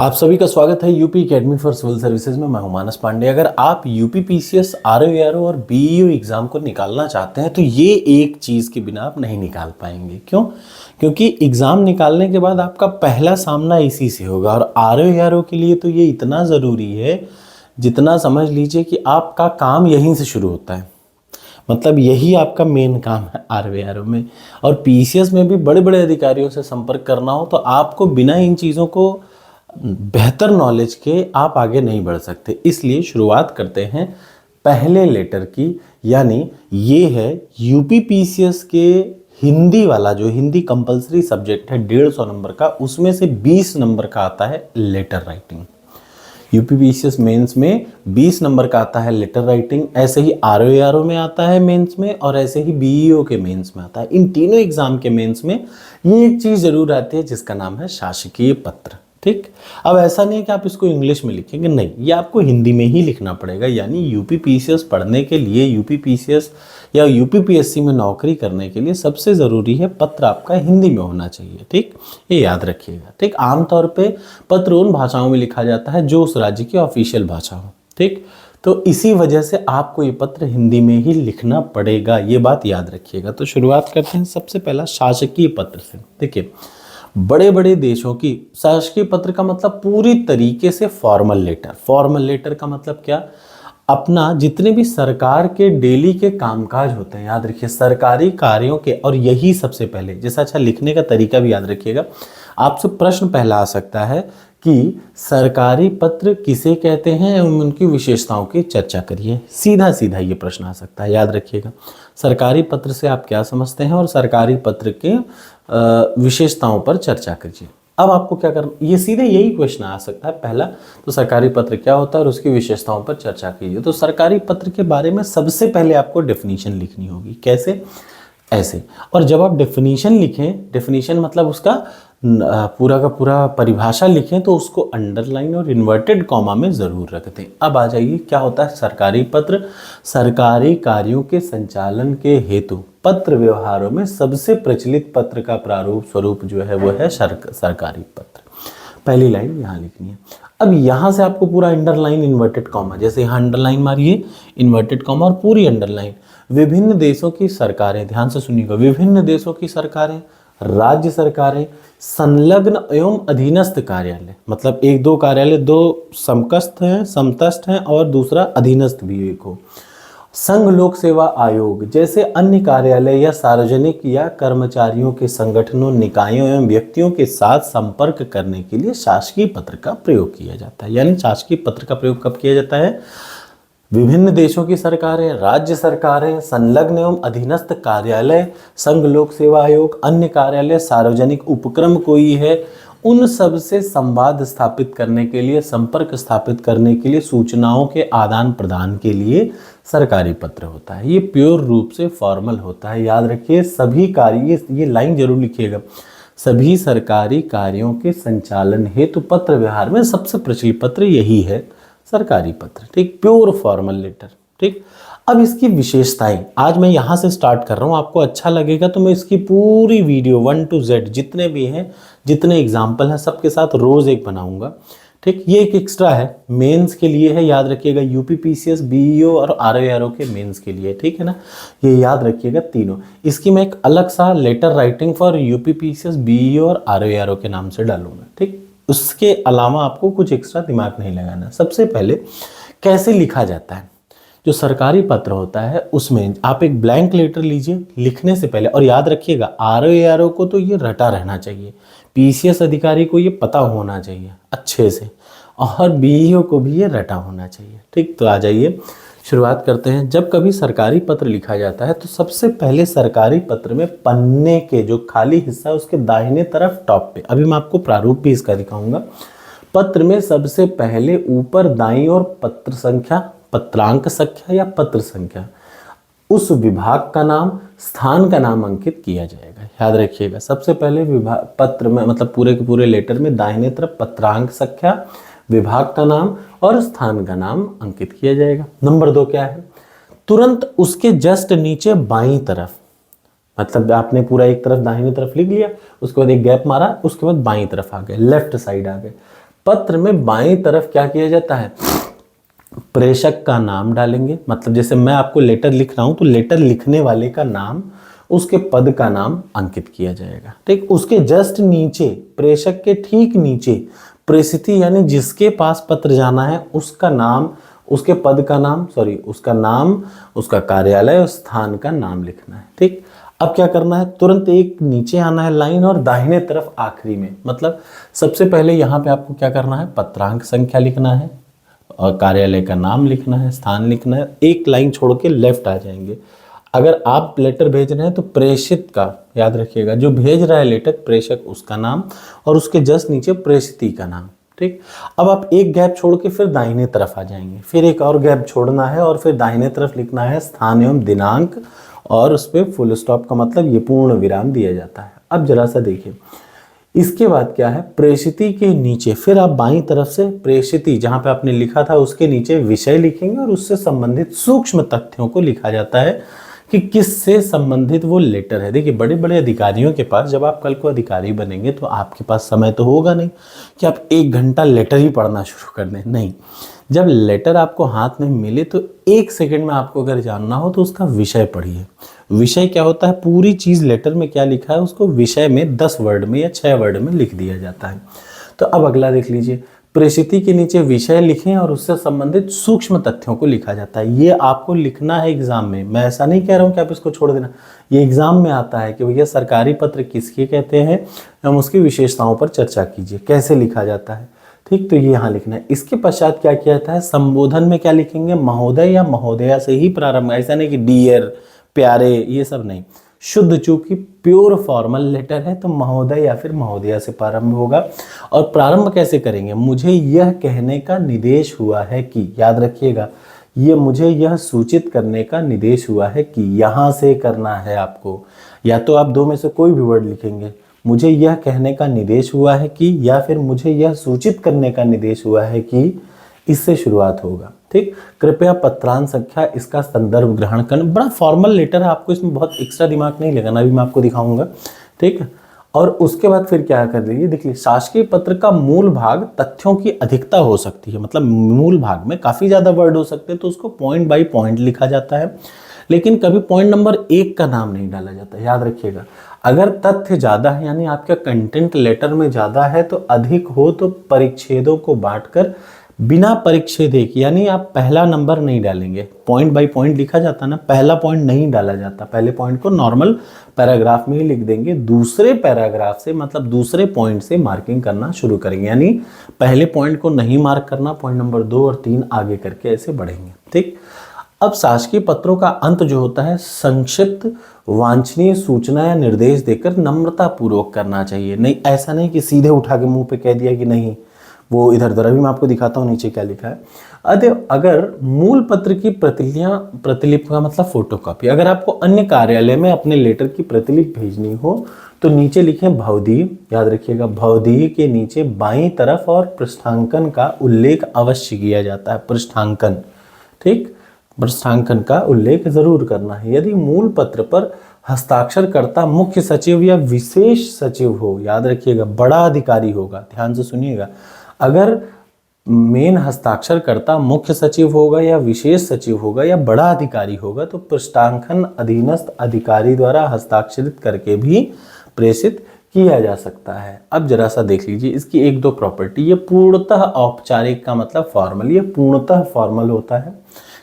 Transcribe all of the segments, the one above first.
आप सभी का स्वागत है UP academy for civil services में। मैं हूं मानस पांडे। अगर आप यूपी पीसीएस, आरओ और बीईओ एग्जाम को निकालना चाहते हैं तो ये एक चीज़ के बिना आप नहीं निकाल पाएंगे। क्यों? क्योंकि एग्ज़ाम निकालने के बाद आपका पहला सामना इसी से होगा। और आरओ के लिए तो ये इतना ज़रूरी है जितना समझ लीजिए कि आपका काम यहीं से शुरू होता है। मतलब यही आपका मेन काम है आरओ में। और पीसीएस में भी बड़े बड़े अधिकारियों से संपर्क करना हो तो आपको बिना इन चीज़ों को बेहतर नॉलेज के आप आगे नहीं बढ़ सकते। इसलिए शुरुआत करते हैं पहले लेटर की, यानी ये है यूपी पीसीएस के हिंदी वाला, जो हिंदी कंपलसरी सब्जेक्ट है 150 नंबर का, उसमें से 20 नंबर का आता है letter writing. UP PCS mains में 20 नंबर का आता है लेटर राइटिंग। ऐसे ही आरओ में आता है मेंस में, और ऐसे ही बीईओ के मेंस में आता है। इन तीनों एग्जाम के मेंस में ये एक चीज़ जरूर आती है जिसका नाम है शासकीय पत्र। ठीक, अब ऐसा नहीं है कि आप इसको इंग्लिश में लिखेंगे, नहीं, ये आपको हिंदी में ही लिखना पड़ेगा। यानी यूपी पीसीएस पढ़ने के लिए, यूपी पीसीएस या यूपी पीएससी में नौकरी करने के लिए सबसे ज़रूरी है पत्र आपका हिंदी में होना चाहिए। ठीक, ये याद रखिएगा। ठीक, आमतौर पे पत्र उन भाषाओं में लिखा जाता है जो उस राज्य की ऑफिशियल भाषा हो। ठीक, तो इसी वजह से आपको ये पत्र हिंदी में ही लिखना पड़ेगा, ये बात याद रखिएगा। तो शुरुआत करते हैं सबसे पहला शासकीय पत्र से। देखिए, बड़े बड़े देशों की शासकीय पत्र का मतलब पूरी तरीके से फॉर्मल लेटर। फॉर्मल लेटर का मतलब क्या? अपना जितने भी सरकार के डेली के कामकाज होते हैं, याद रखिए, सरकारी कार्यों के, और यही सबसे पहले, जैसा अच्छा लिखने का तरीका भी याद रखिएगा। आपसे प्रश्न पहला आ सकता है कि सरकारी पत्र किसे कहते हैं एवं उनकी विशेषताओं की चर्चा करिए। सीधा सीधा ये प्रश्न आ सकता है, याद रखिएगा। सरकारी पत्र से आप क्या समझते हैं और सरकारी पत्र के विशेषताओं पर चर्चा कीजिए। अब आपको क्या करना, ये सीधे यही क्वेश्चन आ सकता है पहला, तो सरकारी पत्र क्या होता है और उसकी विशेषताओं पर चर्चा कीजिए। तो सरकारी पत्र के बारे में सबसे पहले आपको डेफिनेशन लिखनी होगी। कैसे? ऐसे। और जब आप डेफिनेशन लिखें, डेफिनेशन मतलब उसका पूरा का पूरा परिभाषा लिखें, तो उसको अंडरलाइन और इन्वर्टेड कॉमा में ज़रूर रख दें। अब आ जाइए, क्या होता है सरकारी पत्र? सरकारी कार्यों के संचालन के हेतु पत्र व्यवहारों में सबसे प्रचलित पत्र का प्रारूप स्वरूप जो है वो है सरकारी पत्र। पहली लाइन यहाँ लिखनी है। अब यहाँ से आपको पूरा अंडरलाइन इन्वर्टेड कॉमा, जैसे यहाँ अंडरलाइन मारिए, इन्वर्टेड कॉमा और पूरी अंडरलाइन। विभिन्न देशों की सरकारें, ध्यान से सुनिएगा, विभिन्न देशों की सरकारें, राज्य सरकारें, संलग्न एवं अधीनस्थ कार्यालय, मतलब एक दो कार्यालय, दो समतस्थ हैं और दूसरा अधीनस्थ भी एक हो। संघ लोक सेवा आयोग जैसे अन्य कार्यालय या सार्वजनिक या कर्मचारियों के संगठनों, निकायों एवं व्यक्तियों के साथ संपर्क करने के लिए शासकीय पत्र का प्रयोग किया जाता है। यानी शासकीय पत्र का प्रयोग कब किया जाता है? विभिन्न देशों की सरकारें, राज्य सरकारें, संलग्न एवं अधीनस्थ कार्यालय, संघ लोक सेवा आयोग, अन्य कार्यालय, सार्वजनिक उपक्रम कोई है, उन सब से संवाद स्थापित करने के लिए, संपर्क स्थापित करने के लिए, सूचनाओं के आदान प्रदान के लिए सरकारी पत्र होता है। ये प्योर रूप से फॉर्मल होता है। याद रखिए, सभी कार्य, ये लाइन जरूर लिखिएगा, सभी सरकारी कार्यों के संचालन हेतु पत्र व्यवहार में सबसे प्रचलित पत्र यही है, सरकारी पत्र। ठीक, प्योर फॉर्मल लेटर। ठीक, अब इसकी विशेषताएं आज मैं यहाँ से स्टार्ट कर रहा हूँ। आपको अच्छा लगेगा तो मैं इसकी पूरी वीडियो 1 to Z जितने भी हैं, जितने एग्जाम्पल हैं, सबके साथ रोज एक बनाऊंगा। ठीक, ये एक एक्स्ट्रा है, मेंस के लिए है, याद रखिएगा, यूपी पीसीएस, बीईओ और आरओ के मेंस के लिए। ठीक है ना, ये याद रखिएगा तीनों। इसकी मैं एक अलग सा letter writing for UP PCS, BEO और आरओ के नाम से डालूंगा। ठीक, उसके अलावा आपको कुछ एक्स्ट्रा दिमाग नहीं लगाना। सबसे पहले कैसे लिखा जाता है? जो सरकारी पत्र होता है उसमें आप एक ब्लैंक लेटर लीजिए लिखने से पहले, और याद रखिएगा आरओ को तो ये रटा रहना चाहिए, पीसीएस अधिकारी को ये पता होना चाहिए अच्छे से, और बीईओ को भी ये रटा होना चाहिए। ठीक, तो आ जाइए शुरुआत करते हैं। जब कभी सरकारी पत्र लिखा जाता है तो सबसे पहले सरकारी पत्र में पन्ने के जो खाली हिस्सा है उसके दाहिने तरफ टॉप पे, अभी मैं आपको प्रारूप भी इसका दिखाऊंगा, पत्र में सबसे पहले ऊपर दाईं ओर पत्र संख्या, पत्रांक संख्या या पत्र संख्या, उस विभाग का नाम, स्थान का नाम अंकित किया जाएगा। याद रखिएगा, सबसे पहले विभाग पत्र में, मतलब पूरे के पूरे लेटर में दाहिने तरफ पत्रांक संख्या, विभाग का नाम और स्थान का नाम अंकित किया जाएगा। नंबर 2 क्या है? तुरंत उसके जस्ट नीचे बाईं तरफ, मतलब आपने पूरा एक तरफ दाहिनी तरफ लिख लिया, उसके बाद एक गैप मारा, उसके बाद बाईं तरफ आ गए, लेफ्ट साइड आ गए, पत्र में बाएं तरफ क्या किया जाता है, प्रेषक का नाम डालेंगे। मतलब जैसे मैं आपको लेटर लिख रहा हूं तो लेटर लिखने वाले का नाम, उसके पद का नाम अंकित किया जाएगा। ठीक, उसके जस्ट नीचे, प्रेषक के ठीक नीचे प्रेषिती यानी जिसके पास पत्र जाना है उसका नाम, उसके पद का नाम, सॉरी उसका नाम, उसका कार्यालय और स्थान का नाम लिखना है। ठीक, अब क्या करना है, तुरंत एक नीचे आना है लाइन और दाहिने तरफ आखिरी में, मतलब सबसे पहले यहाँ पे आपको क्या करना है, पत्रांक संख्या लिखना है और कार्यालय का नाम लिखना है, स्थान लिखना है। एक लाइन छोड़ के लेफ्ट आ जाएंगे। अगर आप लेटर भेज रहे हैं तो प्रेषित का याद रखिएगा, जो भेज रहा है लेटर प्रेषक उसका नाम और उसके जस्ट नीचे प्रेषिती का नाम। ठीक, अब आप एक गैप छोड़ के फिर दाहिने तरफ आ जाएंगे, फिर एक और गैप छोड़ना है और फिर दाहिने तरफ लिखना है स्थान एवं दिनांक और उस पर फुल स्टॉप का मतलब ये पूर्ण विराम दिया जाता है। अब जरा सा देखिए, इसके बाद क्या है, प्रेषिती के नीचे फिर आप बाईं तरफ से प्रेषिती जहां पे आपने लिखा था उसके नीचे विषय लिखेंगे और उससे संबंधित सूक्ष्म तथ्यों को लिखा जाता है कि किससे संबंधित वो लेटर है। देखिए बड़े बड़े अधिकारियों के पास, जब आप कल को अधिकारी बनेंगे तो आपके पास समय तो होगा नहीं कि आप 1 घंटा लेटर ही पढ़ना शुरू कर दें, नहीं। जब लेटर आपको हाथ में मिले तो 1 सेकंड में आपको अगर जानना हो तो उसका विषय पढ़िए। विषय क्या होता है, पूरी चीज़ लेटर में क्या लिखा है उसको विषय में 10 वर्ड में या 6 वर्ड में लिख दिया जाता है। तो अब अगला देख लीजिए, प्रेषिती के नीचे विषय लिखें और उससे संबंधित सूक्ष्म तथ्यों को लिखा जाता है। ये आपको लिखना है एग्जाम में, मैं ऐसा नहीं कह रहा हूँ कि आप इसको छोड़ देना। ये एग्जाम में आता है कि भैया सरकारी पत्र किसके कहते हैं, हम उसकी विशेषताओं पर चर्चा कीजिए, कैसे लिखा जाता है। ठीक, तो ये यहाँ लिखना है। इसके पश्चात क्या किया जाता है, संबोधन में क्या लिखेंगे, महोदय या महोदया से ही प्रारंभ, ऐसा नहीं कि डियर, प्यारे, ये सब नहीं। शुद्ध चूंकि प्योर फॉर्मल लेटर है तो महोदय या फिर महोदया से प्रारंभ होगा। और प्रारंभ कैसे करेंगे, मुझे यह कहने का निर्देश हुआ है कि, याद रखिएगा ये मुझे यह सूचित करने का निर्देश हुआ है कि, यहाँ से करना है आपको। या तो आप 2 में से कोई भी वर्ड लिखेंगे, मुझे यह कहने का निर्देश हुआ है कि, या फिर मुझे यह सूचित करने का निर्देश हुआ है कि, इससे शुरुआत होगा। ठीक, कृपया पत्रांक संख्या इसका संदर्भ ग्रहण करना। बड़ा फॉर्मल लेटर है, आपको इसमें बहुत एक्स्ट्रा दिमाग नहीं लगाना, अभी मैं आपको दिखाऊंगा। ठीक है, और उसके बाद फिर क्या कर दीजिए, देखिए शासकीय पत्र का मूल भाग तथ्यों की अधिकता हो सकती है, मतलब मूल भाग में काफ़ी ज़्यादा वर्ड हो सकते हैं तो उसको पॉइंट बाई पॉइंट लिखा जाता है, लेकिन कभी पॉइंट नंबर 1 का नाम नहीं डाला जाता। याद रखिएगा, अगर तथ्य ज़्यादा है यानी आपका कंटेंट लेटर में ज़्यादा है तो अधिक हो तो परिच्छेदों को बांटकर बिना परिच्छेद एक, यानी आप पहला नंबर नहीं डालेंगे, पॉइंट बाय पॉइंट लिखा जाता ना, पहला पॉइंट नहीं डाला जाता, पहले पॉइंट को नॉर्मल पैराग्राफ में ही लिख देंगे, दूसरे पैराग्राफ से मतलब दूसरे पॉइंट से मार्किंग करना शुरू करेंगे, यानी पहले पॉइंट को नहीं मार्क करना, पॉइंट नंबर 2 और 3 आगे करके ऐसे बढ़ेंगे। ठीक, अब शासकीय पत्रों का अंत जो होता है संक्षिप्त वांछनीय सूचना या निर्देश देकर नम्रता पूर्वक करना चाहिए। नहीं, ऐसा नहीं कि सीधे उठा के मुंह पे कह दिया कि नहीं वो इधर उधर। अभी मैं आपको दिखाता हूँ नीचे क्या लिखा है। अगर मूल पत्र की प्रतिलिपि का मतलब फोटोकॉपी, अगर आपको अन्य कार्यालय में अपने लेटर की प्रतिलिपि भेजनी हो तो नीचे लिखें भवदीय। याद रखिएगा, भवदीय के नीचे बाईं तरफ और पृष्ठांकन का उल्लेख अवश्य किया जाता है। पृष्ठांकन, ठीक, पृष्ठांकन का उल्लेख जरूर करना है। यदि मूल पत्र पर हस्ताक्षरकर्ता मुख्य सचिव या विशेष सचिव हो, याद रखिएगा बड़ा अधिकारी होगा, ध्यान से सुनिएगा, अगर मेन हस्ताक्षरकर्ता मुख्य सचिव होगा या विशेष सचिव होगा या बड़ा अधिकारी होगा तो पृष्ठांकन अधीनस्थ अधिकारी द्वारा हस्ताक्षरित करके भी प्रेषित किया जा सकता है। अब जरा सा देख लीजिए इसकी 1-2 प्रॉपर्टी। ये पूर्णतः औपचारिक का मतलब फॉर्मल, ये पूर्णतः फॉर्मल होता है।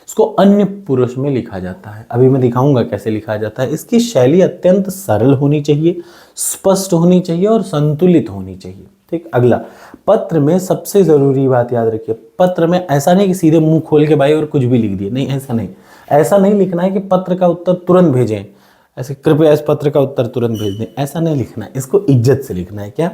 इसको अन्य पुरुष में लिखा जाता है, अभी मैं दिखाऊंगा कैसे लिखा जाता है। इसकी शैली अत्यंत सरल होनी चाहिए, स्पष्ट होनी चाहिए और संतुलित होनी चाहिए। ठीक, अगला, पत्र में सबसे जरूरी बात याद रखिए, पत्र में ऐसा नहीं कि सीधे मुंह खोल के भाई और कुछ भी लिख दिए, नहीं, ऐसा नहीं लिखना है कि पत्र का उत्तर तुरंत भेजें, ऐसे कृपया इस पत्र का उत्तर तुरंत भेज दें, ऐसा नहीं लिखना है। इसको इज्जत से लिखना है। क्या,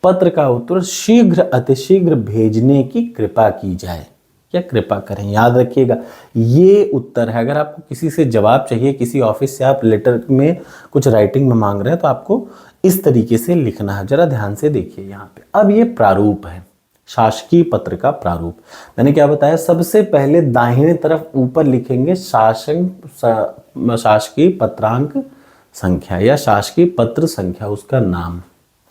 पत्र का उत्तर शीघ्र अतिशीघ्र भेजने की कृपा की जाए, क्या कृपा करें। याद रखिएगा ये उत्तर है। अगर आपको किसी से जवाब चाहिए, किसी ऑफिस से आप लेटर में कुछ राइटिंग में मांग रहे हैं तो आपको इस तरीके से लिखना है। जरा ध्यान से देखिए यहाँ पे। अब ये प्रारूप है, शासकीय पत्र का प्रारूप। मैंने क्या बताया, सबसे पहले दाहिने तरफ ऊपर लिखेंगे शासकीय पत्रांक संख्या या शासकीय पत्र संख्या, उसका नाम,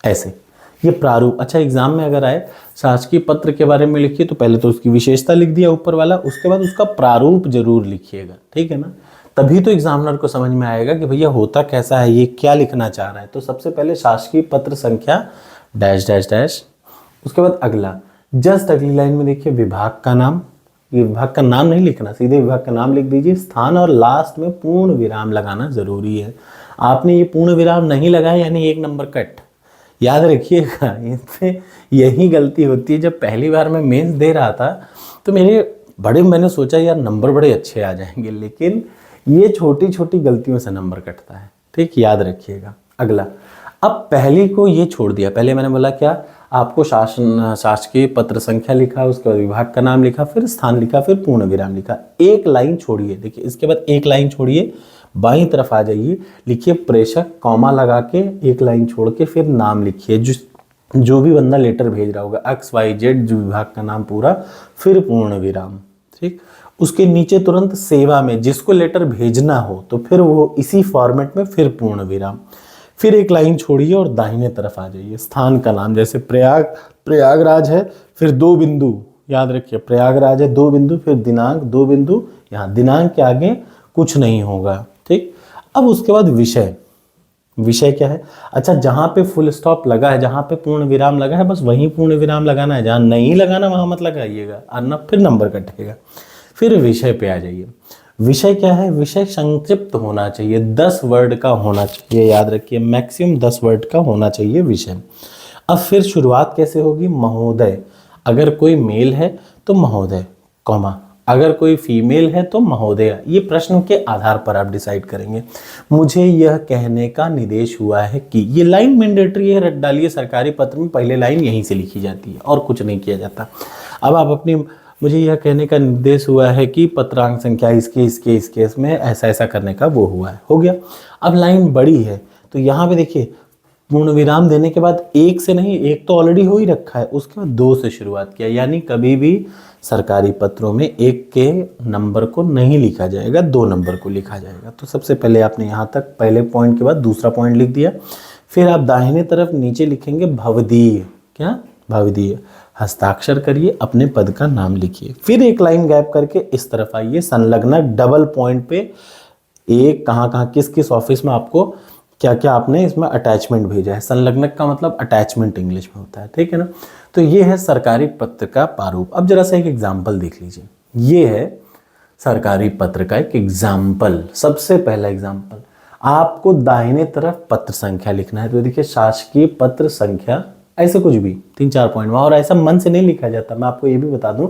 ऐसे ये प्रारूप। अच्छा, एग्जाम में अगर आए शासकीय पत्र के बारे में लिखिए तो पहले तो उसकी विशेषता लिख दिया ऊपर वाला, उसके बाद उसका प्रारूप जरूर लिखिएगा, ठीक है ना। तभी तो एग्जामिनर को समझ में आएगा कि भैया होता कैसा है, ये क्या लिखना चाह रहा है। तो सबसे पहले शासकीय पत्र संख्या डैश डैश डैश, उसके बाद अगला जस्ट अगली लाइन में देखिए विभाग का नाम। ये विभाग का नाम नहीं लिखना, सीधे विभाग का नाम लिख दीजिए। स्थान और लास्ट में पूर्ण विराम लगाना जरूरी है। आपने ये पूर्ण विराम नहीं लगाया यानी 1 नंबर कट। याद रखिएगा, इससे यही गलती होती है। जब पहली बार मैं मेंस दे रहा था तो मैंने सोचा यार नंबर बड़े अच्छे आ जाएंगे, लेकिन ये छोटी छोटी गलतियों से नंबर कटता है, ठीक, याद रखिएगा। अगला, अब पहले को ये छोड़ दिया। पहले मैंने बोला क्या, आपको शासकीय पत्र संख्या लिखा, उसके बाद विभाग का नाम लिखा, फिर स्थान लिखा, फिर पूर्ण विराम लिखा। एक लाइन छोड़िए, देखिए इसके बाद एक लाइन छोड़िए, बाईं तरफ आ जाइए, लिखिए प्रेषक, कॉमा लगा के एक लाइन छोड़ के फिर नाम लिखिए। जो भी बंदा लेटर भेज रहा होगा XYZ, जो विभाग का नाम पूरा, फिर पूर्ण विराम, ठीक। उसके नीचे तुरंत सेवा में जिसको लेटर भेजना हो तो फिर वो इसी फॉर्मेट में फिर पूर्ण विराम, फिर एक लाइन छोड़िए और दाहिने तरफ आ जाइए। स्थान का नाम, जैसे प्रयागराज है, फिर 2 बिंदु, याद रखिए प्रयागराज है 2 बिंदु, फिर दिनांक 2 बिंदु, यहाँ दिनांक के आगे कुछ नहीं होगा, ठीक। अब उसके बाद विषय, विषय क्या है, अच्छा जहाँ पे फुल स्टॉप लगा है, जहाँ पे पूर्ण विराम लगा है, बस वहीं पूर्ण विराम लगाना है, जहाँ नहीं लगाना वहाँ मत लगाइएगा, वरना फिर नंबर कटेगा। फिर विषय पे आ जाइए। विषय क्या है, विषय संक्षिप्त होना चाहिए, 10 वर्ड का होना चाहिए, याद रखिए मैक्सिमम 10 वर्ड का होना चाहिए विषय। अब फिर शुरुआत कैसे होगी, महोदय, अगर कोई मेल है तो महोदय, कॉमा, अगर कोई फीमेल है तो महोदया। ये प्रश्न के आधार पर आप डिसाइड करेंगे। मुझे यह कहने का निर्देश हुआ है कि, ये लाइन मैंडेटरी है, रट डालिए। सरकारी पत्र में पहले लाइन यहीं से लिखी जाती है और कुछ नहीं किया जाता। अब आप अपनी, मुझे यह कहने का निर्देश हुआ है कि पत्रांक संख्या इसके इसमें ऐसा ऐसा करने का वो हुआ है, हो गया। अब लाइन बड़ी है तो यहाँ पे देखिए पूर्ण विराम देने के बाद एक से नहीं, एक तो ऑलरेडी हो ही रखा है, उसके बाद 2 से शुरुआत किया, यानी कभी भी सरकारी पत्रों में 1 के नंबर को नहीं लिखा जाएगा, 2 नंबर को लिखा जाएगा। तो सबसे पहले आपने यहाँ तक पहले पॉइंट के बाद दूसरा पॉइंट लिख दिया। फिर आप दाहिने तरफ नीचे लिखेंगे भवदीय, क्या, भवदीय, हस्ताक्षर करिए, अपने पद का नाम लिखिए। फिर एक लाइन गैप करके इस तरफ आइए, संलग्नक डबल पॉइंट पे एक कहाँ किस किस ऑफिस में आपको क्या क्या आपने इसमें अटैचमेंट भेजा है। संलग्नक का मतलब अटैचमेंट इंग्लिश में होता है, ठीक है ना। तो ये है सरकारी पत्र का प्रारूप। अब जरा सा एक एग्जाम्पल देख लीजिए, ये है सरकारी पत्र का एक एग्जाम्पल। सबसे पहला एग्जाम्पल, आपको दाहिने तरफ पत्र संख्या लिखना है। तो देखिए शासकीय पत्र संख्या, ऐसे कुछ भी 3-4 पॉइंट, और ऐसा मन से नहीं लिखा जाता। मैं आपको ये भी बता दूं,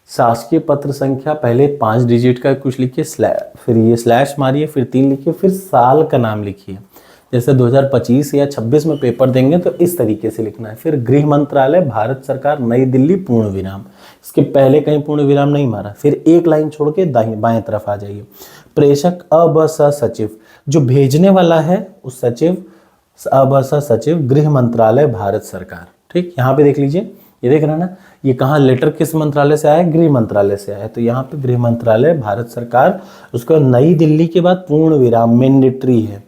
शासकीय पत्र संख्या पहले 5 डिजिट का कुछ लिखिए, फिर ये स्लैश मारिए, फिर 3 लिखिए, फिर साल का नाम लिखिए। जैसे 2025 या 26 में पेपर देंगे तो इस तरीके से लिखना है। फिर गृह मंत्रालय, भारत सरकार, नई दिल्ली, पूर्ण विराम। इसके पहले कहीं पूर्ण विराम नहीं मारा। फिर एक लाइन छोड़ के बाएं तरफ आ जाइए। प्रेषक अबस सचिव, जो भेजने वाला है उस सचिव, अबस सचिव, गृह मंत्रालय, भारत सरकार, ठीक। यहाँ पे देख लीजिए, ये देख रहे हैं ना, ये कहाँ लेटर किस मंत्रालय से आया, गृह मंत्रालय से आया। तो यहाँ पे गृह मंत्रालय, भारत सरकार, उसको नई दिल्ली के बाद पूर्ण विराम मैंडेटरी है।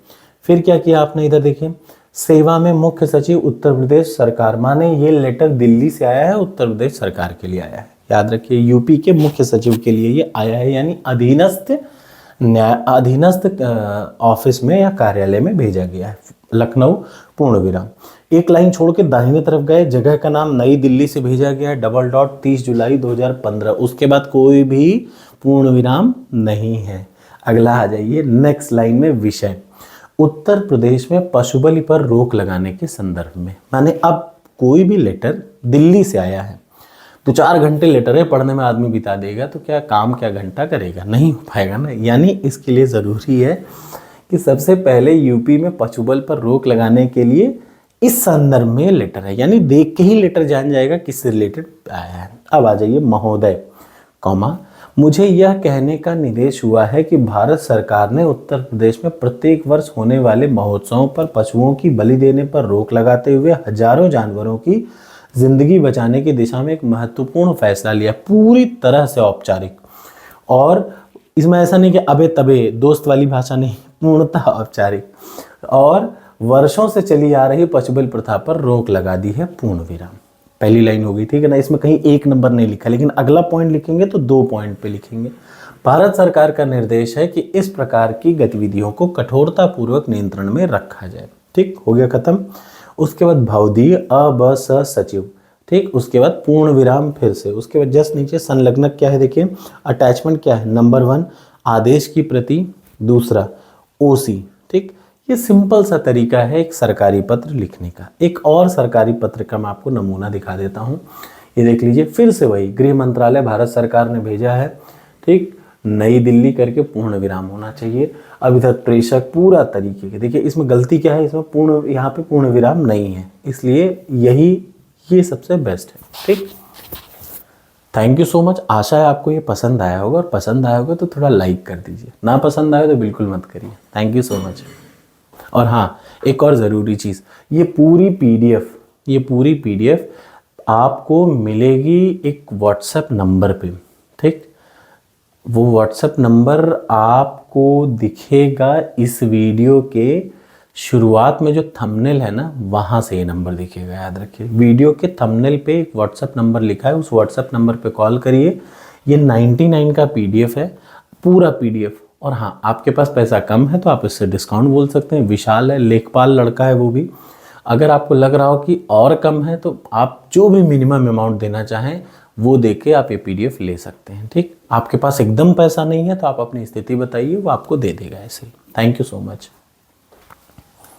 फिर क्या किया आपने, इधर देखिए, सेवा में मुख्य सचिव, उत्तर प्रदेश सरकार, माने ये लेटर दिल्ली से आया है, उत्तर प्रदेश सरकार के लिए आया है। याद रखिए यूपी के मुख्य सचिव के लिए ये आया है, यानी अधीनस्थ ऑफिस में या कार्यालय में भेजा गया है। लखनऊ, पूर्ण विराम। एक लाइन छोड़ के दाहिने तरफ गए, जगह का नाम नई दिल्ली से भेजा गया है, डबल डॉट 30 जुलाई 2015। उसके बाद कोई भी पूर्ण विराम नहीं है। अगला आ जाइए नेक्स्ट लाइन में, विषय, उत्तर प्रदेश में पशु बलि पर रोक लगाने के संदर्भ में। माने अब कोई भी लेटर दिल्ली से आया है, 2-4 घंटे लेटर है, पढ़ने में आदमी बिता देगा तो क्या काम, क्या घंटा करेगा, नहीं हो पाएगा ना। यानी इसके लिए ज़रूरी है कि सबसे पहले यूपी में पशुबल पर रोक लगाने के लिए इस संदर्भ में लेटर है, यानी देख के ही लेटर जान जाएगा किससे रिलेटेड आया है। अब आ जाइए महोदय, कॉमा, मुझे यह कहने का निर्देश हुआ है कि भारत सरकार ने उत्तर प्रदेश में प्रत्येक वर्ष होने वाले महोत्सवों पर पशुओं की बलि देने पर रोक लगाते हुए हजारों जानवरों की जिंदगी बचाने की दिशा में एक महत्वपूर्ण फैसला लिया। पूरी तरह से औपचारिक, और इसमें ऐसा नहीं कि अबे तबे दोस्त वाली भाषा नहीं, पूर्णतः औपचारिक। और वर्षों से चली आ रही पचबल प्रथा पर रोक लगा दी है, पूर्ण विराम। पहली लाइन हो गई, ठीक है ना। इसमें कहीं एक नंबर नहीं लिखा, लेकिन अगला पॉइंट लिखेंगे तो 2 पॉइंट पे लिखेंगे। भारत सरकार का निर्देश है कि इस प्रकार की गतिविधियों को कठोरता पूर्वक नियंत्रण में रखा जाए। ठीक, हो गया खत्म। उसके बाद भवदीय अ ब स सचिव, ठीक। उसके बाद पूर्ण विराम फिर से। उसके बाद जस्ट नीचे संलग्नक क्या है, देखिए अटैचमेंट क्या है, नंबर 1 आदेश की प्रति, दूसरा ओसी, ठीक। ये सिंपल सा तरीका है एक सरकारी पत्र लिखने का। एक और सरकारी पत्र का मैं आपको नमूना दिखा देता हूँ, ये देख लीजिए। फिर से वही गृह मंत्रालय भारत सरकार ने भेजा है, ठीक, नई दिल्ली करके पूर्ण विराम होना चाहिए। अब इधर प्रेषक पूरा तरीके के, देखिए इसमें गलती क्या है, इसमें पूर्ण, यहाँ पे पूर्ण विराम नहीं है, इसलिए ये सबसे बेस्ट है, ठीक। Thank you so much. आशा है आपको ये पसंद आया होगा, और पसंद आया होगा तो थोड़ा लाइक कर दीजिए, ना पसंद आए तो बिल्कुल मत करिए। Thank you so much. और हाँ, एक और ज़रूरी चीज़, ये पूरी पीडीएफ आपको मिलेगी एक व्हाट्सएप नंबर पे, ठीक। वो व्हाट्सएप नंबर आपको दिखेगा इस वीडियो के शुरुआत में, जो थंबनेल है ना, वहाँ से ये नंबर दिखेगा, याद रखिए। वीडियो के थंबनेल पे एक व्हाट्सएप नंबर लिखा है, उस व्हाट्सएप नंबर पे कॉल करिए। ये 99 का पीडीएफ है, पूरा पीडीएफ। और हाँ, आपके पास पैसा कम है तो आप इससे डिस्काउंट बोल सकते हैं। विशाल है, लेखपाल लड़का है वो भी। अगर आपको लग रहा हो कि और कम है तो आप जो भी मिनिमम अमाउंट देना चाहें वो दे के आप ये पीडीएफ ले सकते हैं, ठीक। आपके पास एकदम पैसा नहीं है तो आप अपनी स्थिति बताइए, वो आपको दे देगा ऐसे ही। Thank you so much.